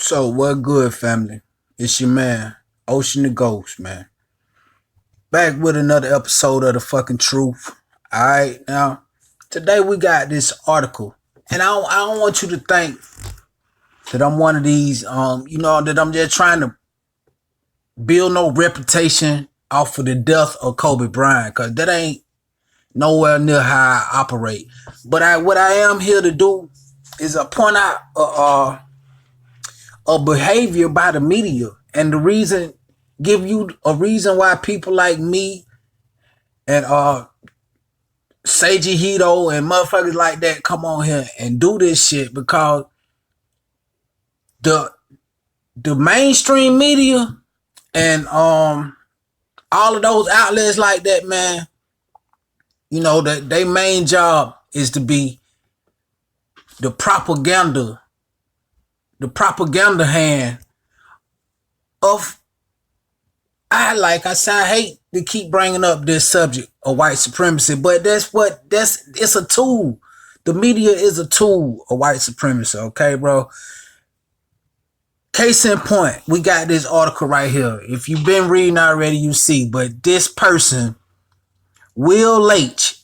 So what good, family? It's your man, Ocean the Ghost, man. Back with another episode of the fucking truth. Alright, now today we got this article. And I don't want you to think that I'm one of these that I'm just trying to build no reputation off of the death of Kobe Bryant, cause that ain't nowhere near how I operate. But what I am here to do is point out a behavior by the media, and the reason, give you a reason why people like me and Seiji Hito and motherfuckers like that come on here and do this shit, because the mainstream media and all of those outlets like that, man, you know that their main job is to be the propaganda hand of, I hate to keep bringing up this subject of white supremacy, but it's a tool. The media is a tool of white supremacy, okay, bro? Case in point, we got this article right here. If you've been reading already, you see, but this person, Will H,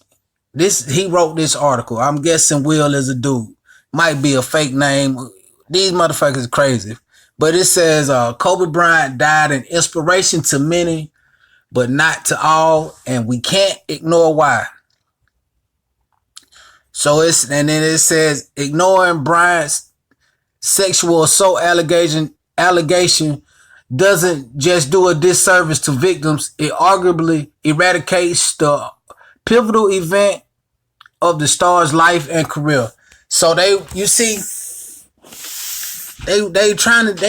he wrote this article. I'm guessing Will is a dude. Might be a fake name. These motherfuckers are crazy. But it says Kobe Bryant died an inspiration to many, but not to all, and we can't ignore why. And then it says ignoring Bryant's sexual assault allegation doesn't just do a disservice to victims, it arguably eradicates the pivotal event of the star's life and career. So they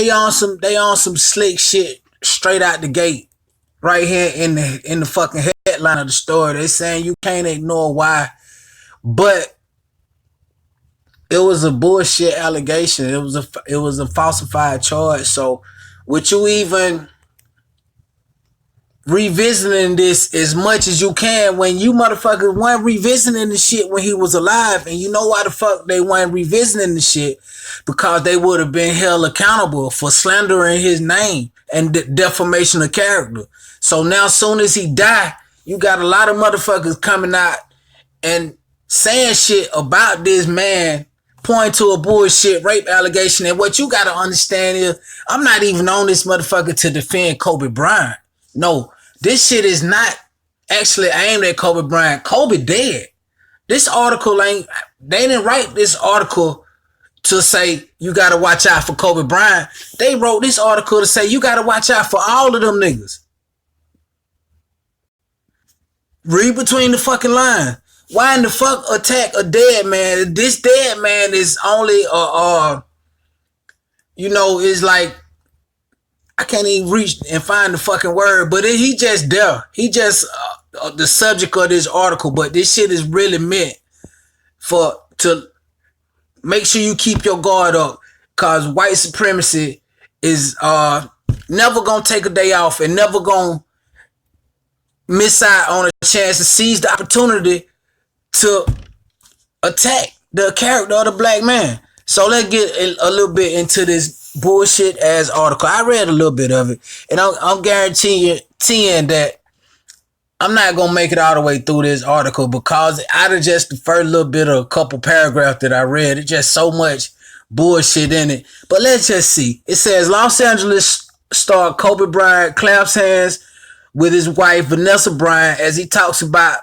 on some slick shit straight out the gate right here in the fucking headline of the story. They saying you can't ignore why, but it was a bullshit allegation. It was a falsified charge. So with you even revisiting this as much as you can, when you motherfuckers weren't revisiting the shit when he was alive, and you know why the fuck they weren't revisiting the shit? Because they would have been held accountable for slandering his name and defamation of character. So now, soon as he died, you got a lot of motherfuckers coming out and saying shit about this man, pointing to a bullshit rape allegation. And what you got to understand is, I'm not even on this motherfucker to defend Kobe Bryant. No, this shit is not actually aimed at Kobe Bryant. Kobe dead. This article they didn't write this article to say you gotta watch out for Kobe Bryant. They wrote this article to say you gotta watch out for all of them niggas. Read between the fucking lines. Why in the fuck attack a dead man? This dead man is only is like, I can't even reach and find the fucking word, but he just there. He just the subject of this article, but this shit is really meant to make sure you keep your guard up, cause white supremacy is never gonna take a day off and never gonna miss out on a chance to seize the opportunity to attack the character of the black man. So let's get a little bit into this bullshit ass article. I read a little bit of it, and I'm guaranteeing that I'm not gonna make it all the way through this article, because out of just the first little bit of a couple paragraphs that I read, it's just so much bullshit in it. But let's just see. It says Los Angeles star Kobe Bryant claps hands with his wife Vanessa Bryant as he talks about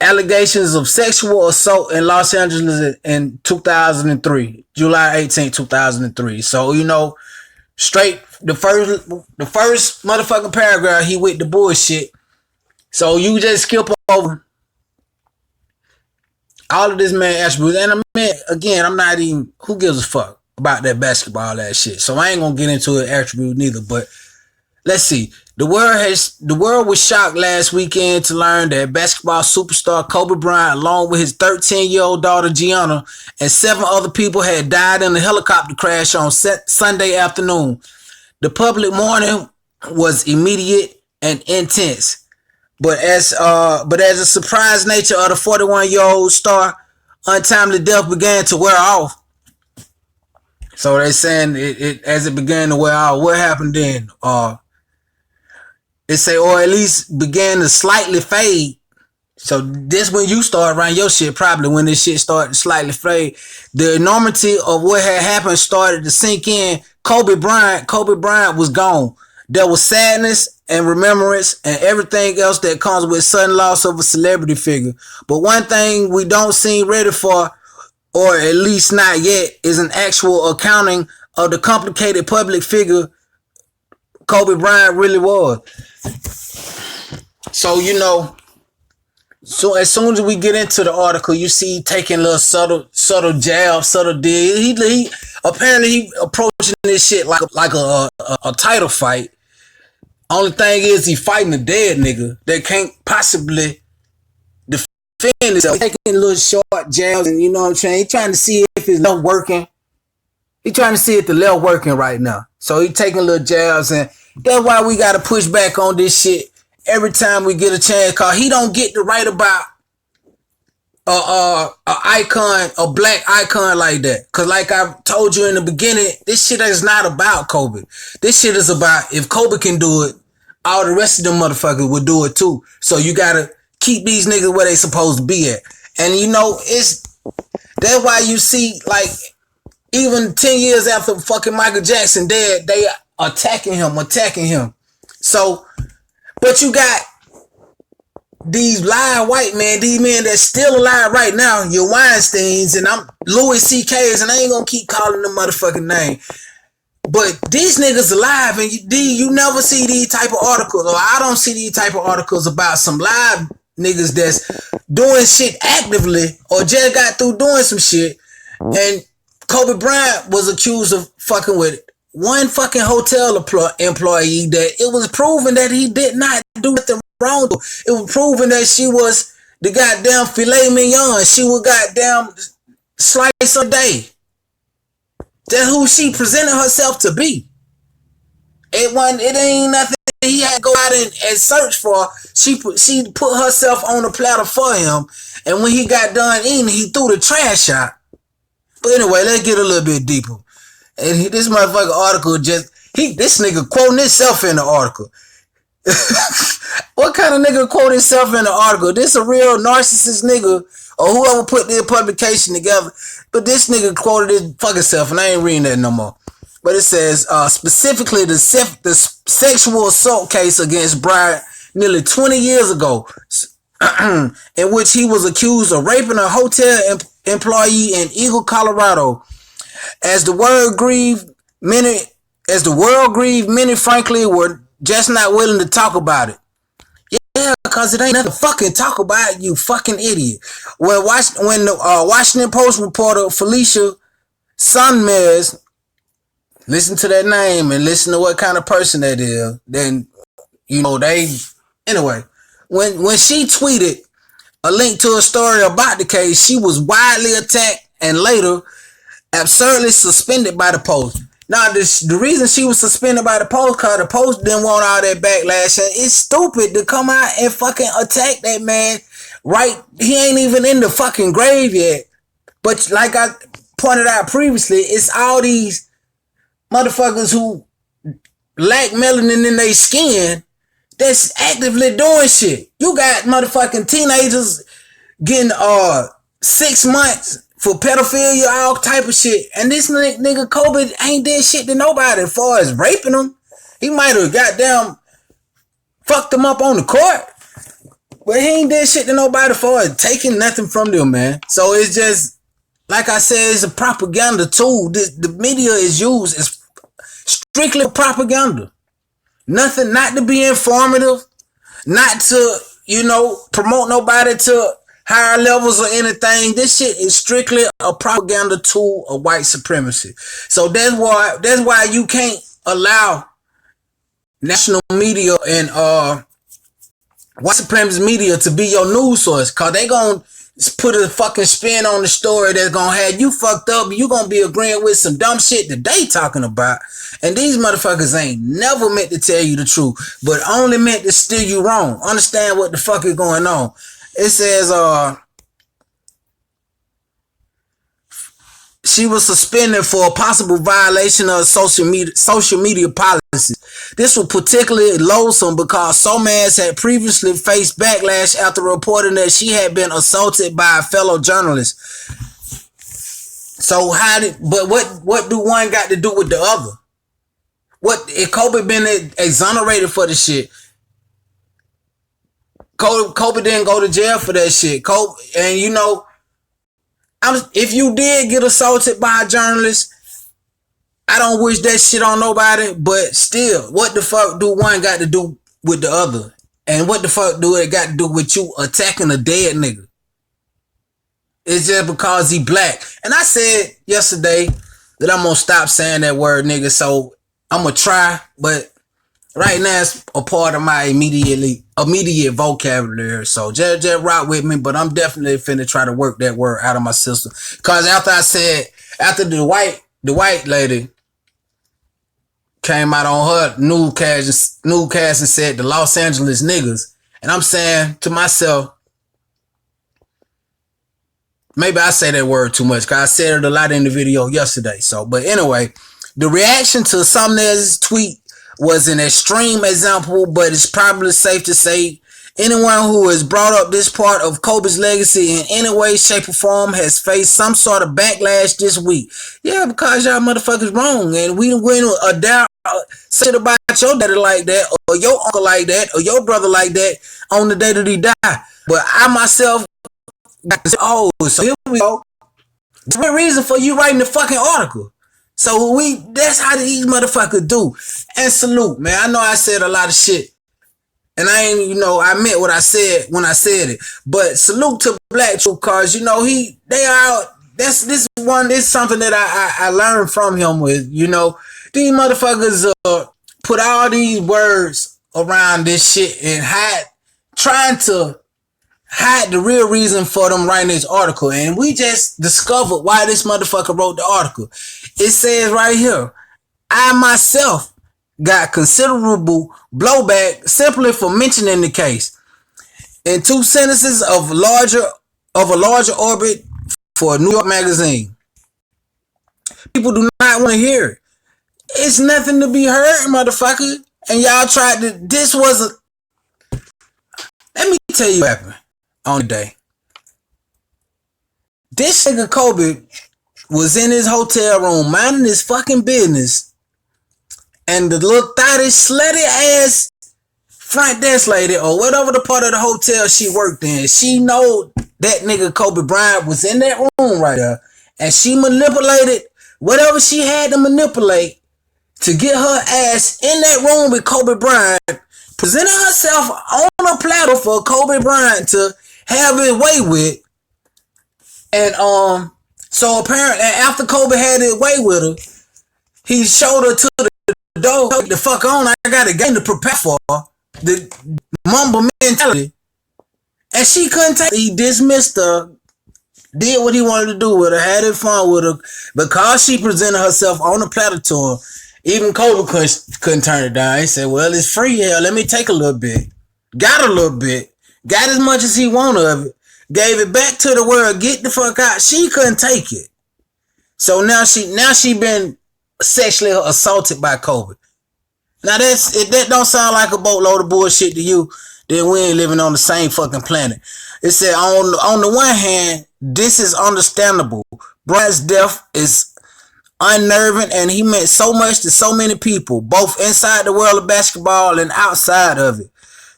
allegations of sexual assault in Los Angeles in 2003, July 18, 2003. So, straight the first motherfucking paragraph, he with the bullshit. So you just skip over all of this man attributes. And I mean, again, I'm not even, who gives a fuck about that basketball, that shit. So I ain't gonna get into an attribute neither, but let's see. The world was shocked last weekend to learn that basketball superstar Kobe Bryant, along with his 13-year-old daughter Gianna and 7 other people, had died in a helicopter crash on Sunday afternoon. The public mourning was immediate and intense, but as a surprise nature of the 41-year-old star untimely death began to wear off, So they saying it as it began to wear out. What happened then? It say, or at least began to slightly fade. So this when you start writing your shit, probably when this shit started to slightly fade. The enormity of what had happened started to sink in. Kobe Bryant was gone. There was sadness and remembrance and everything else that comes with sudden loss of a celebrity figure. But one thing we don't seem ready for, or at least not yet, is an actual accounting of the complicated public figure Kobe Bryant really was. So, so as soon as we get into the article, you see taking little subtle jabs, subtle dig. He apparently he approaching this shit like a title fight. Only thing is he fighting a dead nigga that can't possibly defend himself. Taking little short jabs, and you know what I'm saying. He trying to see if it's not working. He trying to see if the left working right now. So he taking little jabs, and that's why we got to push back on this shit every time we get a chance. Cause he don't get to write about a icon, a black icon like that. Cause like I told you in the beginning, this shit is not about Kobe. This shit is about if Kobe can do it, all the rest of them motherfuckers will do it too. So you gotta keep these niggas where they supposed to be at. And that's why you see like even 10 years after fucking Michael Jackson dead, they attacking him. So, but you got these live white men, these men that's still alive right now, your Weinsteins and I'm Louis C.K.'s, and I ain't gonna keep calling them motherfucking name. But these niggas alive, and you never see these type of articles, or I don't see these type of articles about some live niggas that's doing shit actively or just got through doing some shit. And Kobe Bryant was accused of fucking with one fucking hotel employee that it was proven that he did not do nothing wrong. It was proven that she was the goddamn filet mignon. She was goddamn slice a day. That's who she presented herself to be. It ain't nothing he had to go out and search for. She put herself on the platter for him, and when he got done eating, he threw the trash out. But anyway, let's get a little bit deeper. And this motherfucker article this nigga quoting himself in the article. What kind of nigga quote himself in the article? This a real narcissist nigga or whoever put the publication together. But this nigga quoted his fucking self, and I ain't reading that no more. But it says, specifically the sexual assault case against Bryant nearly 20 years ago, in which he was accused of raping a hotel employee in Eagle, Colorado. As the world grieved, many frankly were just not willing to talk about it. Yeah, because it ain't nothing to fucking talk about, you fucking idiot. When the Washington Post reporter Felicia Sonmez, listen to that name and listen to what kind of person that is, then anyway, when she tweeted a link to a story about the case, she was widely attacked and later absurdly suspended by the Post. Now, the reason she was suspended by the Post, because the Post didn't want all that backlash. And it's stupid to come out and fucking attack that man. Right? He ain't even in the fucking grave yet. But like I pointed out previously, it's all these motherfuckers who lack melanin in their skin that's actively doing shit. You got motherfucking teenagers getting 6 months for pedophilia, all type of shit. And this nigga Kobe ain't did shit to nobody as far as raping them. He might have goddamn fucked them up on the court, but he ain't did shit to nobody as far as taking nothing from them, man. So it's just, like I said, it's a propaganda tool. The media is used as strictly propaganda. Nothing, not to be informative, not to, promote nobody to higher levels or anything. This shit is strictly a propaganda tool of white supremacy. So that's why you can't allow national media and white supremacist media to be your news source, cause they gonna put a fucking spin on the story that's gonna have you fucked up. You gonna be agreeing with some dumb shit that they talking about. And these motherfuckers ain't never meant to tell you the truth, but only meant to steer you wrong. Understand what the fuck is going on. It says, she was suspended for a possible violation of social media policies. This was particularly loathsome because Somers had previously faced backlash after reporting that she had been assaulted by a fellow journalist. So what do one got to do with the other? What if Kobe been exonerated for the shit? Kobe didn't go to jail for that shit. Kobe, and you know, if you did get assaulted by a journalist, I don't wish that shit on nobody, but still, what the fuck do one got to do with the other? And what the fuck do it got to do with you attacking a dead nigga? It's just because he black. And I said yesterday that I'm gonna stop saying that word nigga, so I'm gonna try, but right now it's a part of my immediate vocabulary. So just rock with me, but I'm definitely finna try to work that word out of my system. Cause after the white lady came out on her newscast and said the Los Angeles niggas, and I'm saying to myself, maybe I say that word too much, cause I said it a lot in the video yesterday. So, but anyway, the reaction to Somers' tweet was an extreme example, but it's probably safe to say anyone who has brought up this part of Kobe's legacy in any way, shape, or form has faced some sort of backlash this week. Yeah, because y'all motherfuckers wrong, and we went a doubt shit about your daddy like that, or your uncle like that, or your brother like that on the day that he died. But I myself got to say, oh, so here we go. There's a reason for you writing the fucking article. So that's how these motherfuckers do. And salute, man. I know I said a lot of shit. And I meant what I said when I said it. But salute to Black Truth, cause this is something that I learned from him with, these motherfuckers put all these words around this shit and trying to hide the real reason for them writing this article. And we just discovered why this motherfucker wrote the article. It says right here, I myself got considerable blowback simply for mentioning the case. In 2 sentences of a larger orbit for a New York magazine. People do not want to hear it. It's nothing to be heard, motherfucker. And y'all tried to, let me tell you what happened on the day. This nigga Kobe was in his hotel room minding his fucking business, and the little thotty slutty ass front desk lady or whatever the part of the hotel she worked in, she know that nigga Kobe Bryant was in that room right there, and she manipulated whatever she had to manipulate to get her ass in that room with Kobe Bryant, presenting herself on a platter for Kobe Bryant to have his way with. And so apparently after Kobe had his way with her, he showed her to the door. The fuck on, I got a game to prepare for. The mumble mentality. And she couldn't take it. He dismissed her, did what he wanted to do with her, had his fun with her, because she presented herself on the platter to him. Even Kobe couldn't turn it down. He said, well, it's free here. Let me take a little bit. Got a little bit. Got as much as he wanted of it. Gave it back to the world. Get the fuck out. She couldn't take it. So now she been sexually assaulted by Kobe. Now that don't sound like a boatload of bullshit to you, then we ain't living on the same fucking planet. It said on the one hand, this is understandable. Bryant's death is unnerving, and he meant so much to so many people, both inside the world of basketball and outside of it.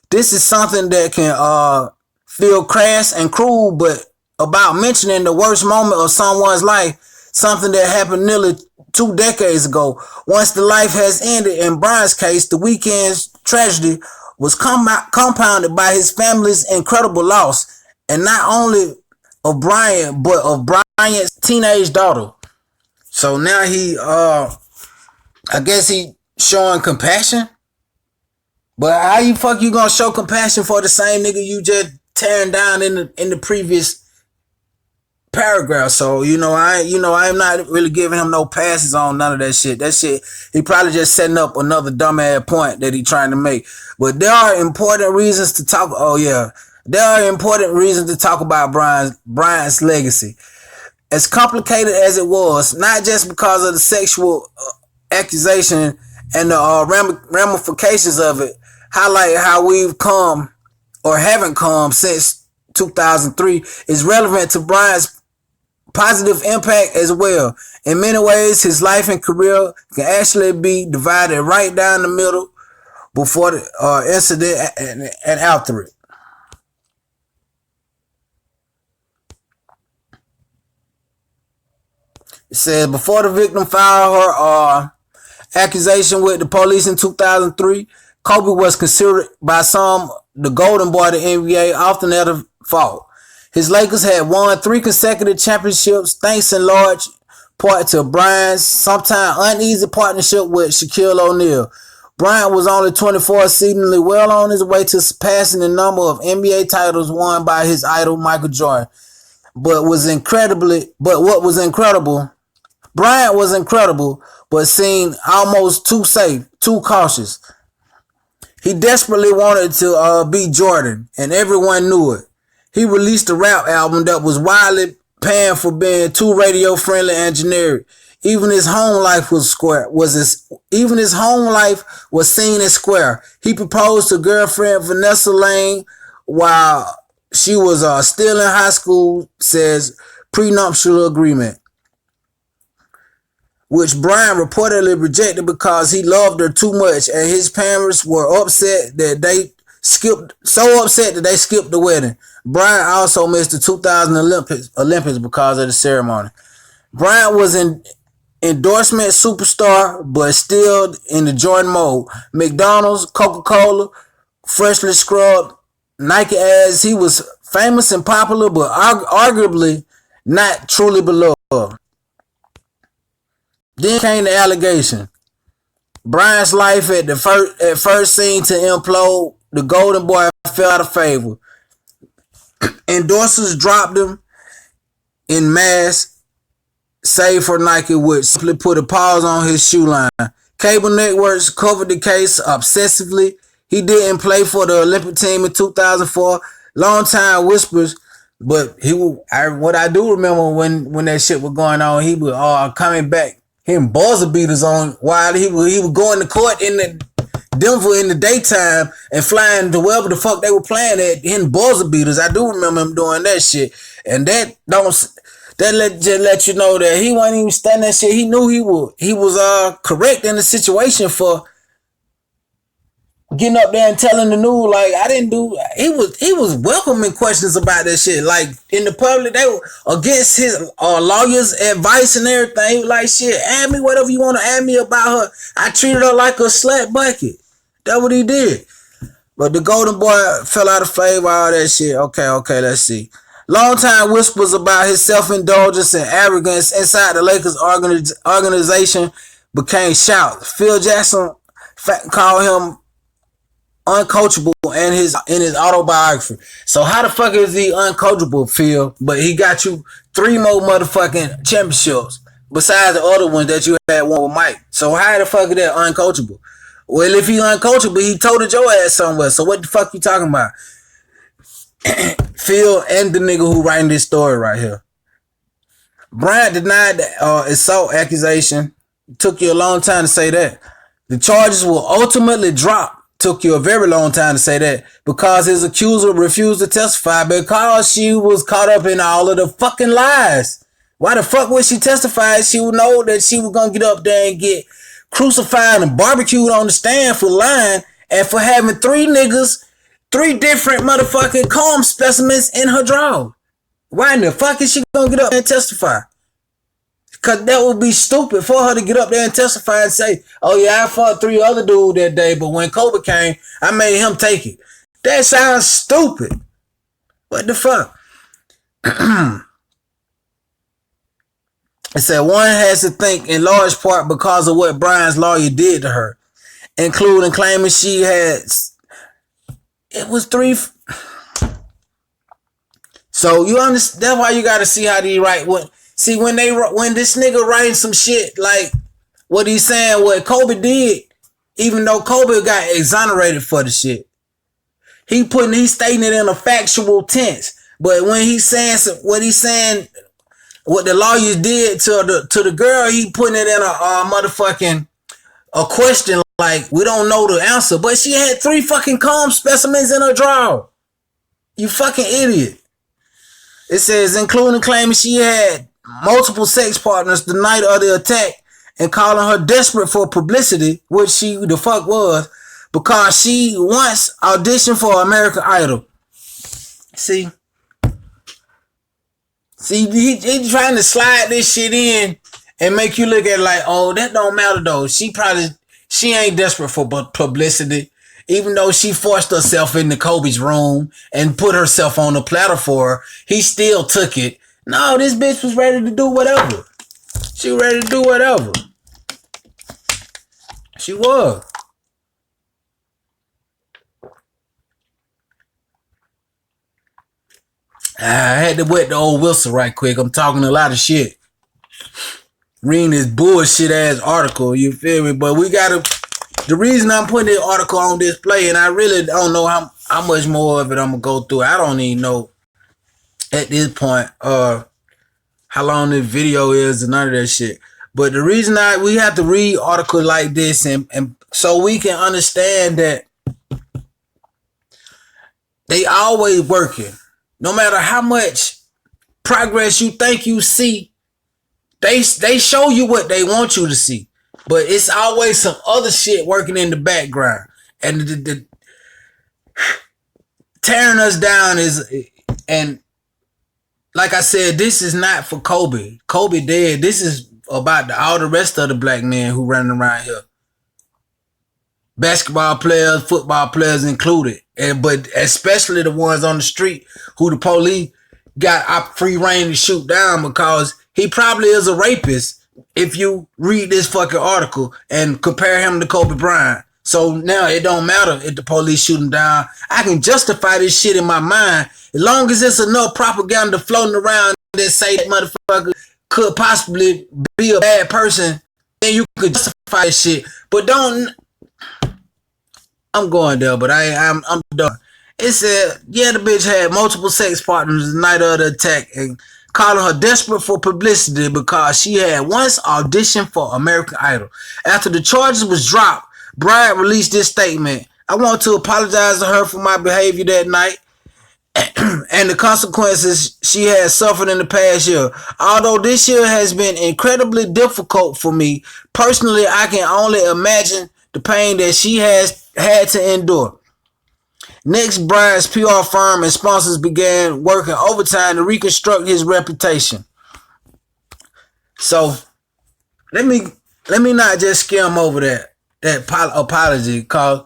This is something that can feel crass and cruel, but about mentioning the worst moment of someone's life, something that happened nearly 2 decades ago. Once the life has ended, in Bryant's case, the weekend's tragedy was compounded by his family's incredible loss, and not only of Bryant, but of Bryant's teenage daughter. So now he, I guess he showing compassion. But how you gonna show compassion for the same nigga you just tearing down in the previous paragraph? So I'm not really giving him no passes on none of that shit. That shit, he probably just setting up another dumbass point that he trying to make. But there are important reasons to talk. Oh yeah, there are important reasons to talk about Bryant's legacy. as complicated as it was, not just because of the sexual accusation and the ramifications of it, highlight how we've come or haven't come since 2003, is relevant to Bryant's positive impact as well. In many ways, his life and career can actually be divided right down the middle before the incident and after it. It says before the victim filed her accusation with the police in 2003, Kobe was considered by some the golden boy of the NBA, often at a fault. His Lakers had won 3 consecutive championships thanks in large part to Bryant's sometimes uneasy partnership with Shaquille O'Neal. Bryant was only 24, exceedingly well on his way to surpassing the number of NBA titles won by his idol Michael Jordan. But what was incredible, Bryant was incredible, but seemed almost too safe, too cautious. He desperately wanted to be Jordan, and everyone knew it. He released a rap album that was widely panned for being too radio friendly and generic. Even his home life was seen as square. He proposed to girlfriend Vanessa Lane while she was still in high school, says prenuptial agreement, which Bryant reportedly rejected because he loved her too much, and his parents were upset that they skipped the wedding. Bryant also missed the 2000 Olympics because of the ceremony. Bryant was an endorsement superstar, but still in the Jordan mode. McDonald's, Coca-Cola, freshly scrubbed Nike ads. He was famous and popular, but arguably not truly beloved. Then came the allegation. Bryant's life at first seemed to implode. The golden boy fell out of favor. Endorsers dropped him in mass, save for Nike, which simply put a pause on his shoe line. Cable networks covered the case obsessively. He didn't play for the Olympic team in 2004. Long time whispers, but what I do remember when that shit was going on, he was coming back, him buzzer beaters on while he was going to court in the Denver in the daytime and flying to wherever the fuck they were playing at in buzzer beaters. I do remember him doing that shit, and that let you know that he wasn't even standing that shit. He knew he was correct in the situation for getting up there and telling the news like I didn't do. He was welcoming questions about that shit. Like in the public, they were against his lawyer's advice and everything. He was like, shit, ask me whatever you want to ask me about her. I treated her like a slat bucket. That's what he did. But the golden boy fell out of favor, all that shit. Okay, let's see. Long time whispers about his self-indulgence and arrogance inside the Lakers organization became shouts. Phil Jackson called him uncoachable in his autobiography. So how the fuck is he uncoachable, Phil? But he got you 3 more motherfucking championships besides the other ones that you had one with Mike. So how the fuck is that uncoachable? Well, if he uncoachable, he told your ass somewhere. So what the fuck you talking about? Phil and the nigga who writing this story right here. Bryant denied the assault accusation. It took you a long time to say that. The charges will ultimately drop. Took you a very long time to say that because his accuser refused to testify because she was caught up in all of the fucking lies. Why the fuck would she testify? She would know that she was gonna get up there and get crucified and barbecued on the stand for lying and for having 3 different motherfucking comb specimens in her drawer. Why in the fuck is she gonna get up and testify? Because that would be stupid for her to get up there and testify and say, oh yeah, I fought 3 other dudes that day, but when Kobe came, I made him take it. That sounds stupid. What the fuck? It said one has to think in large part because of what Bryant's lawyer did to her, including claiming she had. It was 3. So you understand? That's why you got to see how they write. See when this nigga writing some shit like what he's saying, what Kobe did, even though Kobe got exonerated for the shit, he's stating it in a factual tense. But when he's saying what he's saying what the lawyers did to the girl, he putting it in a motherfucking a question like we don't know the answer, but she had 3 fucking comb specimens in her drawer. You fucking idiot. It says, including claiming she had multiple sex partners the night of the attack and calling her desperate for publicity, which she the fuck was, because she once auditioned for American Idol. See, he trying to slide this shit in and make you look at it like, oh, that don't matter though. She ain't desperate for publicity. Even though she forced herself into Kobe's room and put herself on the platter for her, he still took it. No, this bitch was ready to do whatever. She was ready to do whatever. She was. I had to wet the old whistle right quick. I'm talking a lot of shit. Reading this bullshit ass article, you feel me? But we gotta, the reason I'm putting this article on display, and I really don't know how much more of it I'm gonna go through. I don't even know at this point how long this video is and none of that shit. But the reason we have to read articles like this and so we can understand that they always working. No matter how much progress you think you see, they show you what they want you to see. But it's always some other shit working in the background. And the tearing us down is, and like I said, this is not for Kobe. Kobe dead. This is about all the rest of the black men who running around here. Basketball players, football players included. But especially the ones on the street who the police got free reign to shoot down because he probably is a rapist if you read this fucking article and compare him to Kobe Bryant. So now it don't matter if the police shoot him down. I can justify this shit in my mind as long as there's enough propaganda floating around that say that motherfucker could possibly be a bad person, then you could justify this shit. But don't... I'm going there, but I'm done. It said, yeah, the bitch had multiple sex partners the night of the attack and calling her desperate for publicity because she had once auditioned for American Idol. After the charges was dropped, Bryant released this statement. I want to apologize to her for my behavior that night and the consequences she has suffered in the past year. Although this year has been incredibly difficult for me, personally, I can only imagine the pain that she has had to endure. Next, Bryant's PR firm and sponsors began working overtime to reconstruct his reputation. So let me not just skim over that apology, cause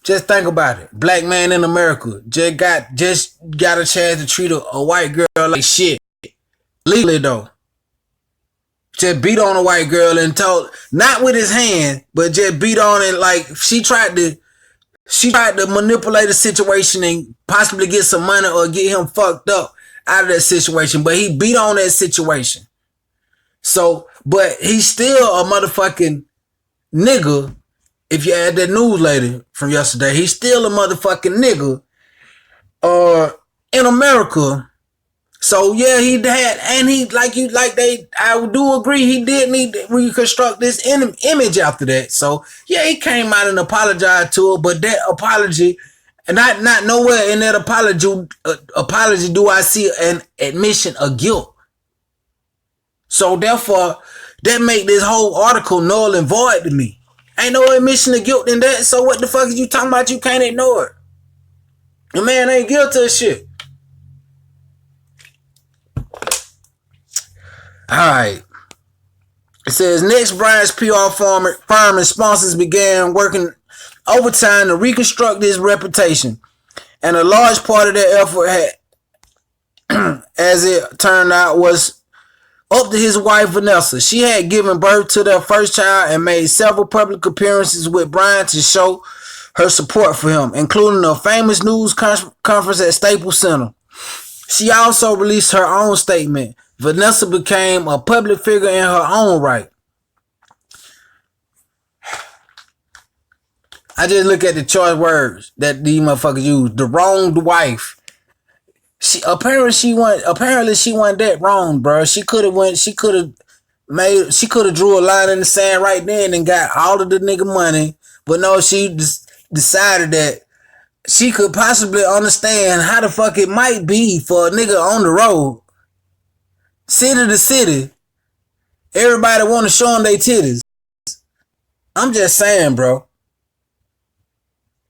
just think about it. Black man in America just got a chance to treat a white girl like shit. Legally though. Just beat on a white girl and told, not with his hand, but just beat on it like she tried to manipulate the situation and possibly get some money or get him fucked up out of that situation. But he beat on that situation. So, but he's still a motherfucking nigga. If you add that news lady from yesterday, he's still a motherfucking nigga in America. So yeah, he had, and he I do agree, he did need to reconstruct this image after that. So yeah, he came out and apologized to her, but that apology, and not nowhere in that apology do I see an admission of guilt. So therefore, that make this whole article null and void to me. Ain't no admission of guilt in that. So what the fuck is you talking about? You can't ignore it. The man ain't guilty of shit. Alright. It says, next, Bryant's PR firm and sponsors began working overtime to reconstruct his reputation. And a large part of their effort as it turned out, was up to his wife, Vanessa. She had given birth to their first child and made several public appearances with Bryant to show her support for him, including a famous news conference at Staples Center. She also released her own statement. Vanessa became a public figure in her own right. I just look at the choice words that these motherfuckers use. The wronged wife. Apparently she went that wrong, bro. She could have went. She could have drew a line in the sand right then and got all of the nigga money. But no, she decided that she could possibly understand how the fuck it might be for a nigga on the road, city to city. Everybody want to show them their titties. I'm just saying, bro.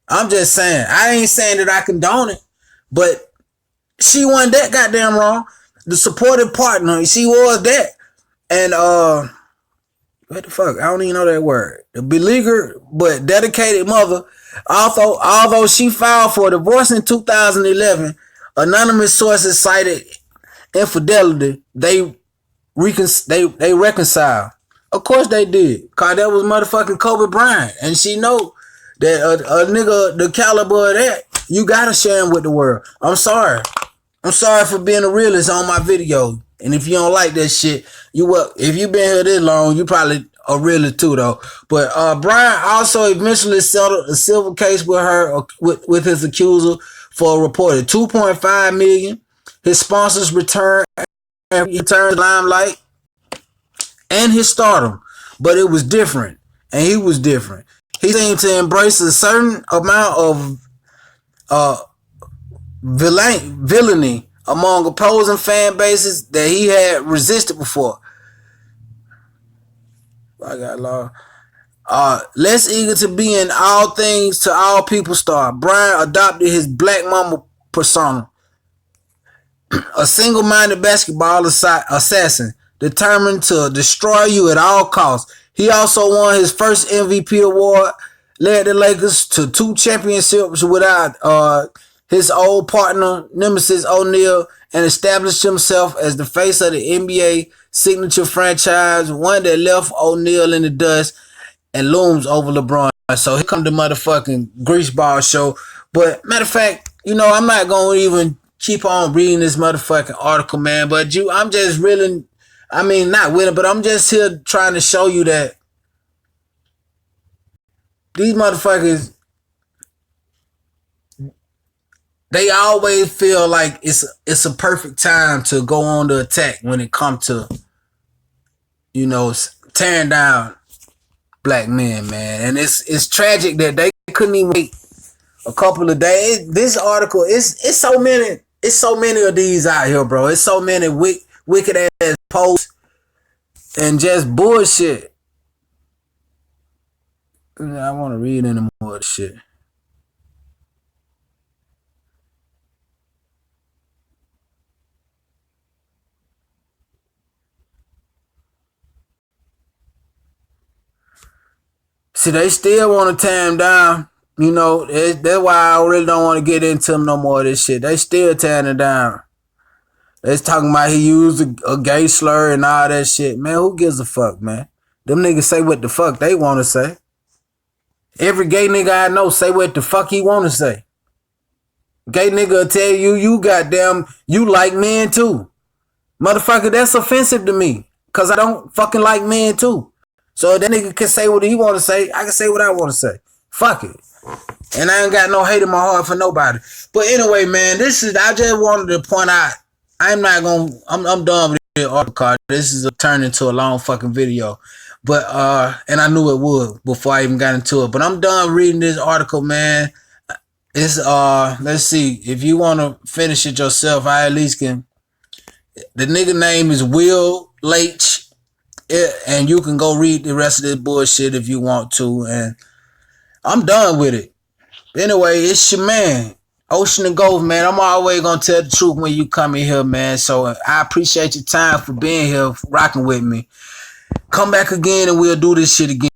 I'm just saying. I ain't saying that I condone it, but she wasn't that goddamn wrong. The supportive partner, she was that. And what the fuck? I don't even know that word. The beleaguered but dedicated mother, although she filed for divorce in 2011, anonymous sources cited infidelity. They reconciled. Of course they did, cause that was motherfucking Kobe Bryant, and she know that a nigga the caliber of that, you gotta share him with the world. I'm sorry for being a realist on my video. And if you don't like that shit, if you been here this long, you probably a realist too though. But Bryant also eventually settled a civil case with her with his accuser for a reported $2.5 million. His sponsors returned limelight and his stardom, but it was different, and he was different. He seemed to embrace a certain amount of villainy among opposing fan bases that he had resisted before. I got law. Less eager to be in all things to all people star, Bryant adopted his Black Mamba persona, a single-minded basketball assassin determined to destroy you at all costs. He also won his first MVP award, led the Lakers to 2 championships without his old partner, Nemesis O'Neal, and established himself as the face of the NBA signature franchise, one that left O'Neal in the dust and looms over LeBron. So here come the motherfucking greaseball show. But matter of fact, I'm not going to even keep on reading this motherfucking article, man. But I'm just really, not with it, but I'm just here trying to show you that these motherfuckers, they always feel like it's a perfect time to go on the attack when it comes to, tearing down black men, man. And it's tragic that they couldn't even wait a couple of days. This article, it's so many of these out here, bro. It's so many wicked ass posts and just bullshit. I want to read any more of the shit. See, they still want to tear him down. That's why I really don't want to get into him no more of this shit. They still tearing it down. They're talking about he used a gay slur and all that shit. Man, who gives a fuck, man? Them niggas say what the fuck they want to say. Every gay nigga I know say what the fuck he want to say. Gay nigga will tell you goddamn, you like men too. Motherfucker, that's offensive to me. Because I don't fucking like men too. So if that nigga can say what he want to say, I can say what I want to say. Fuck it. And I ain't got no hate in my heart for nobody. But anyway, man, I just wanted to point out, I'm done with this article. This is turning into a long fucking video. But, and I knew it would before I even got into it. But I'm done reading this article, man. It's, let's see. If you want to finish it yourself, I at least can. The nigga name is Will Leitch. And you can go read the rest of this bullshit if you want to. And I'm done with it. Anyway, it's your man, Ocean and Ghost, man. I'm always going to tell the truth when you come in here, man. So I appreciate your time for being here, rocking with me. Come back again and we'll do this shit again.